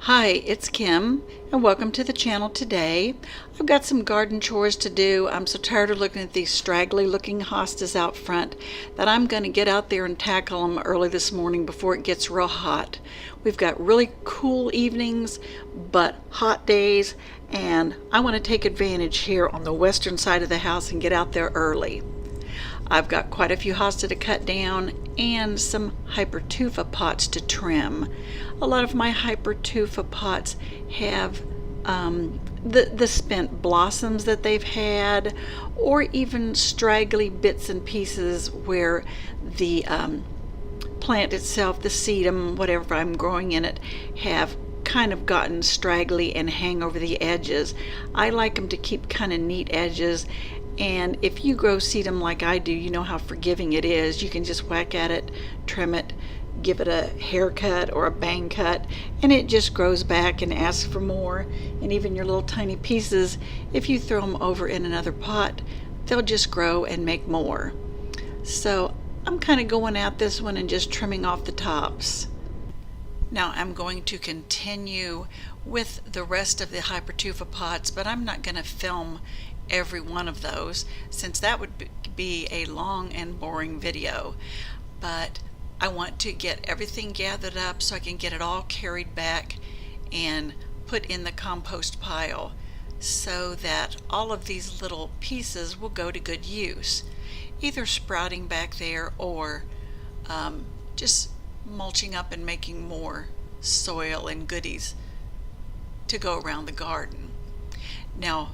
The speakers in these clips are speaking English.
Hi, it's Kim, and welcome to the channel today. I've got some garden chores to do. I'm so tired of looking at these straggly looking hostas out front that I'm going to get out there and tackle them early this morning before it gets real hot. We've got really cool evenings, but hot days, and I want to take advantage here on the western side of the house and get out there early. I've got quite a few hosta to cut down and some Hypertufa pots to trim. A lot of my Hypertufa pots have the spent blossoms that they've had, or even straggly bits and pieces where the plant itself, the sedum, whatever I'm growing in it, have kind of gotten straggly and hang over the edges. I like them to keep kind of neat edges, and if you grow sedum like I do, you know how forgiving it is. You can just whack at it, trim it, give it a haircut or a bang cut, and it just grows back and asks for more. And even your little tiny pieces, if you throw them over in another pot, they'll just grow and make more. So I'm kind of going at this one and just trimming off the tops. Now I'm going to continue with the rest of the Hypertufa pots, but I'm not going to film every one of those since that would be a long and boring video. But I want to get everything gathered up so I can get it all carried back and put in the compost pile so that all of these little pieces will go to good use, either sprouting back there or just mulching up and making more soil and goodies to go around the garden. Now,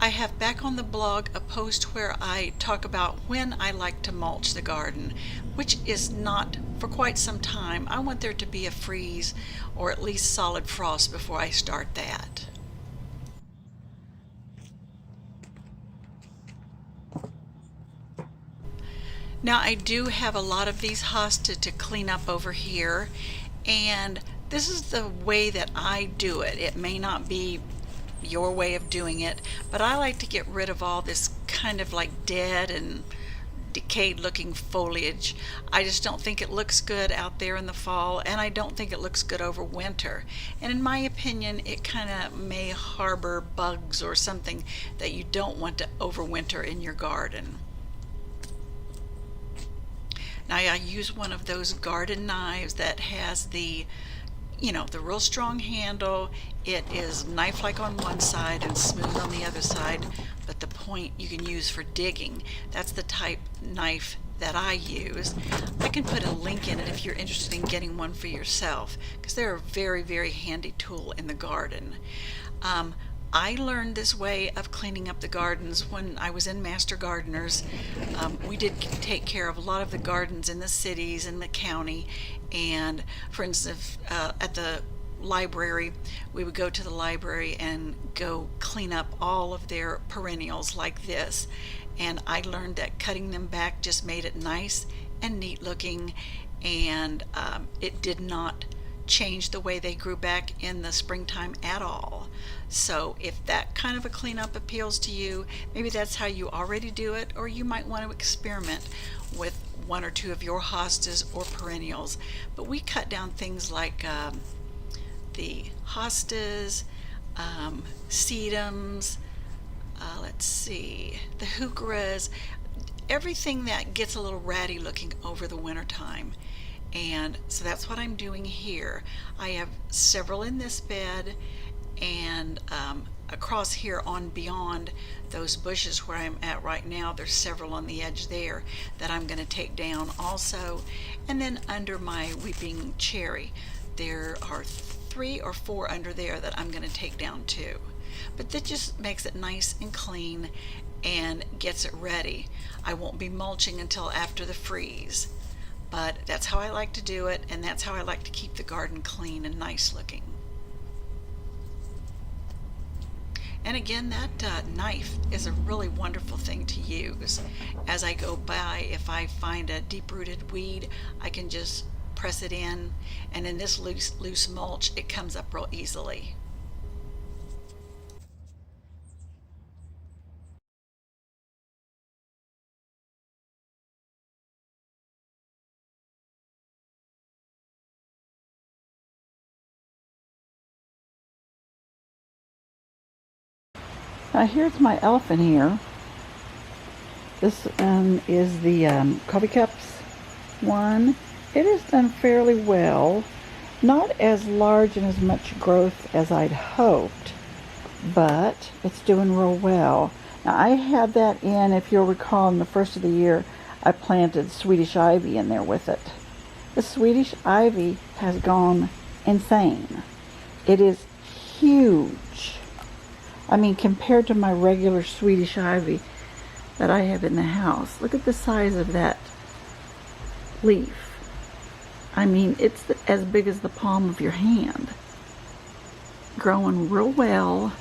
I have back on the blog a post where I talk about when I like to mulch the garden, which is not for quite some time. I want there to be a freeze or at least solid frost before I start that. Now I do have a lot of these hosta to clean up over here, and this is the way that I do it. It may not be your way of doing it, but I like to get rid of all this kind of like dead and decayed looking foliage. I just don't think it looks good out there in the fall, and I don't think it looks good over winter. And in my opinion, it kind of may harbor bugs or something that you don't want to overwinter in your garden. Now I use one of those garden knives that has the the real strong handle. It is knife-like on one side and smooth on the other side, but the point you can use for digging. That's the type knife that I use. I can put a link in it if you're interested in getting one for yourself, because they're a very, very handy tool in the garden. I learned this way of cleaning up the gardens when I was in Master Gardeners. We did take care of a lot of the gardens in the cities and the county, and for instance, at the library, we would go to the library and go clean up all of their perennials like this, and I learned that cutting them back just made it nice and neat looking, and it did not change the way they grew back in the springtime at all. So if that kind of a cleanup appeals to you, maybe that's how you already do it, or you might want to experiment with one or two of your hostas or perennials. But we cut down things like the hostas, sedums, let's see, the heucheras, everything that gets a little ratty looking over the winter time. And so that's what I'm doing here. I have several in this bed, and across here on beyond those bushes where I'm at right now, there's several on the edge there that I'm going to take down also. And then under my weeping cherry, there are 3 or 4 under there that I'm going to take down too. But that just makes it nice and clean and gets it ready. I won't be mulching until after the freeze. But that's how I like to do it, and that's how I like to keep the garden clean and nice looking. And again, that knife is a really wonderful thing to use. As I go by, if I find a deep-rooted weed, I can just press it in, and in this loose mulch, it comes up real easily. Now here's my elephant ear. This is the coffee cups one. It has done fairly well. Not as large and as much growth as I'd hoped, but it's doing real well. Now I had that in, if you'll recall, in the first of the year, I planted Swedish ivy in there with it. The Swedish ivy has gone insane. It is huge. I mean, compared to my regular Swedish ivy that I have in the house. Look at the size of that leaf. I mean, it's as big as the palm of your hand. Growing real well.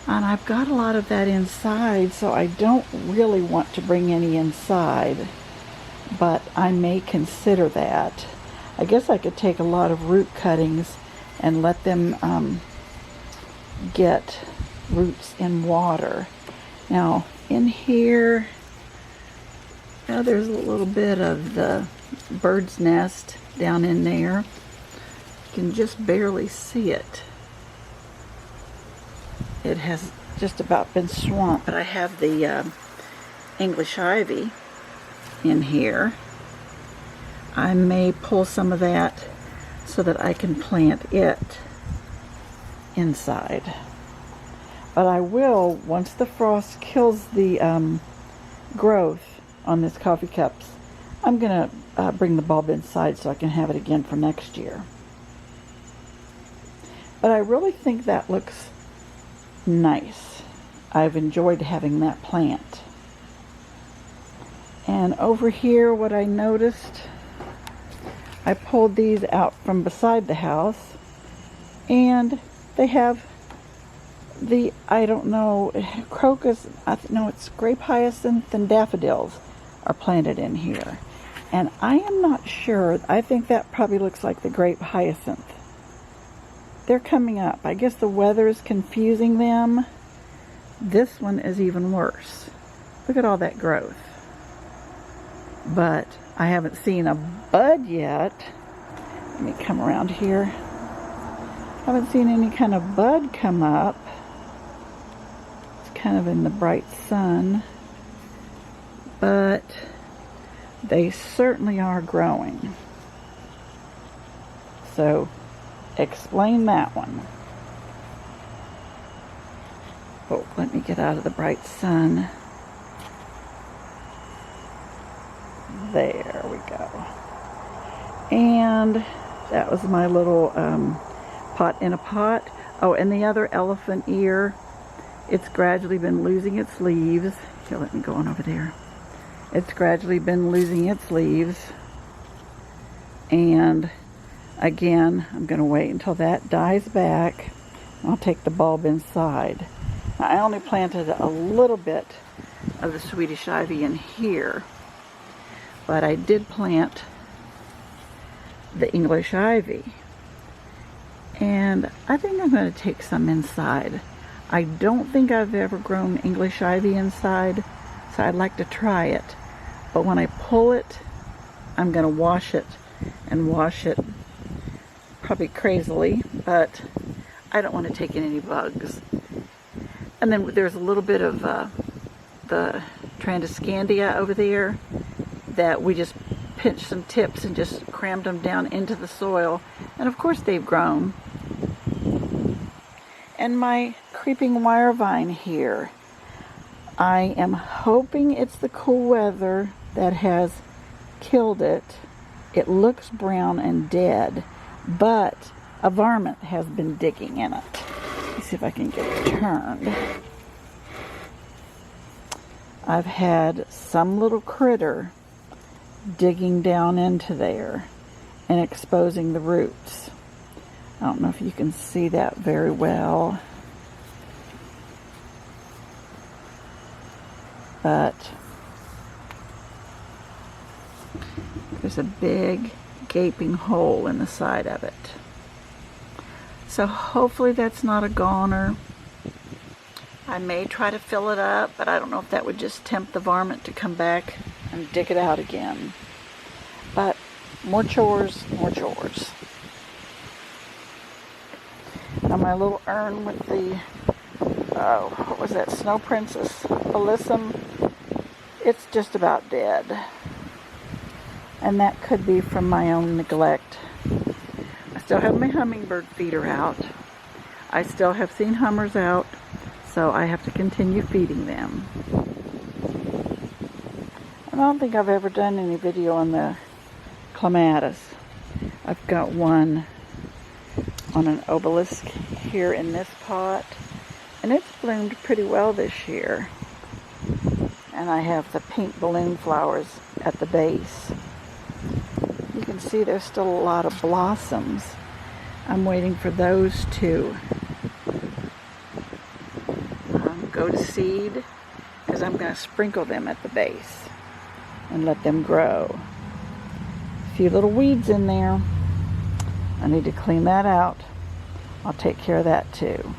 And I've got a lot of that inside, so I don't really want to bring any inside. But I may consider that. I guess I could take a lot of root cuttings and let them get roots in water. Now, in here, now there's a little bit of the bird's nest down in there. You can just barely see it. It has just about been swamped, but I have the English ivy in here. I may pull some of that so that I can plant it inside. But I will, once the frost kills the growth on this coffee cups, I'm going to bring the bulb inside so I can have it again for next year. But I really think that looks nice. I've enjoyed having that plant. And over here, what I noticed, I pulled these out from beside the house, and they have the, I don't know, crocus, no, it's grape hyacinth and daffodils are planted in here. And I am not sure, I think that probably looks like the grape hyacinth. They're coming up. I guess the weather is confusing them. This one is even worse. Look at all that growth. But I haven't seen a bud yet. Let me come around here. Haven't seen any kind of bud come up. It's kind of in the bright sun. But they certainly are growing. So, explain that one. Oh, let me get out of the bright sun. There we go. And that was my little pot in a pot. Oh, and the other elephant ear, it's gradually been losing its leaves. Here, let me go on over there. It's gradually been losing its leaves. And again, I'm going to wait until that dies back. I'll take the bulb inside. Now, I only planted a little bit of the Swedish ivy in here, but I did plant the English ivy. And I think I'm going to take some inside. I don't think I've ever grown English ivy inside, so I'd like to try it. But when I pull it, I'm going to wash it, and wash it probably crazily, but I don't want to take in any bugs. And then there's a little bit of the Trandoscandia over there that we just pinched some tips and just crammed them down into the soil. And of course they've grown. And my creeping wire vine here, I am hoping it's the cool weather that has killed it. It looks brown and dead, but a varmint has been digging in it. Let's see if I can get it turned. I've had some little critter digging down into there and exposing the roots. I don't know if you can see that very well, but there's a big gaping hole in the side of it. So hopefully that's not a goner. I may try to fill it up, but I don't know if that would just tempt the varmint to come back and dig it out again. But more chores, more chores. Now my little urn with the, oh, what was that, Snow Princess Alyssum. It's just about dead. And that could be from my own neglect. I still have my hummingbird feeder out. I still have seen hummers out, so I have to continue feeding them. I don't think I've ever done any video on the clematis. I've got one on an obelisk here in this pot, and it's bloomed pretty well this year. And I have the pink balloon flowers at the base. You can see there's still a lot of blossoms. I'm waiting for those to go to seed, because I'm going to sprinkle them at the base and let them grow. A few little weeds in there. I need to clean that out. I'll take care of that too.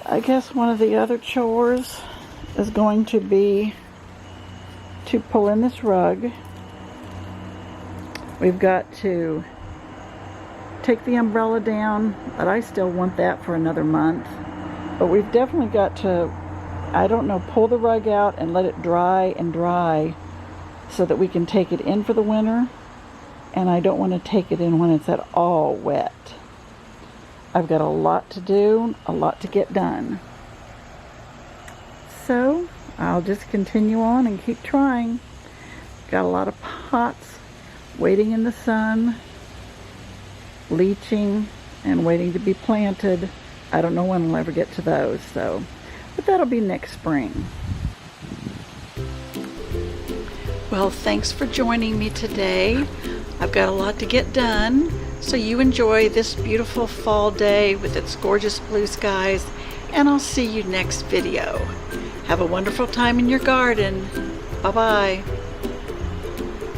I guess one of the other chores is going to be to pull in this rug. We've got to take the umbrella down, but I still want that for another month. But we've definitely got to, I don't know, pull the rug out and let it dry and dry so that we can take it in for the winter. And I don't want to take it in when it's at all wet. I've got a lot to do, a lot to get done. So I'll just continue on and keep trying. Got a lot of pots waiting in the sun, leaching and waiting to be planted. I don't know when we'll ever get to those, so, but that'll be next spring. Well, thanks for joining me today. I've got a lot to get done, so you enjoy this beautiful fall day with its gorgeous blue skies, and I'll see you next video. Have a wonderful time in your garden. Bye-bye.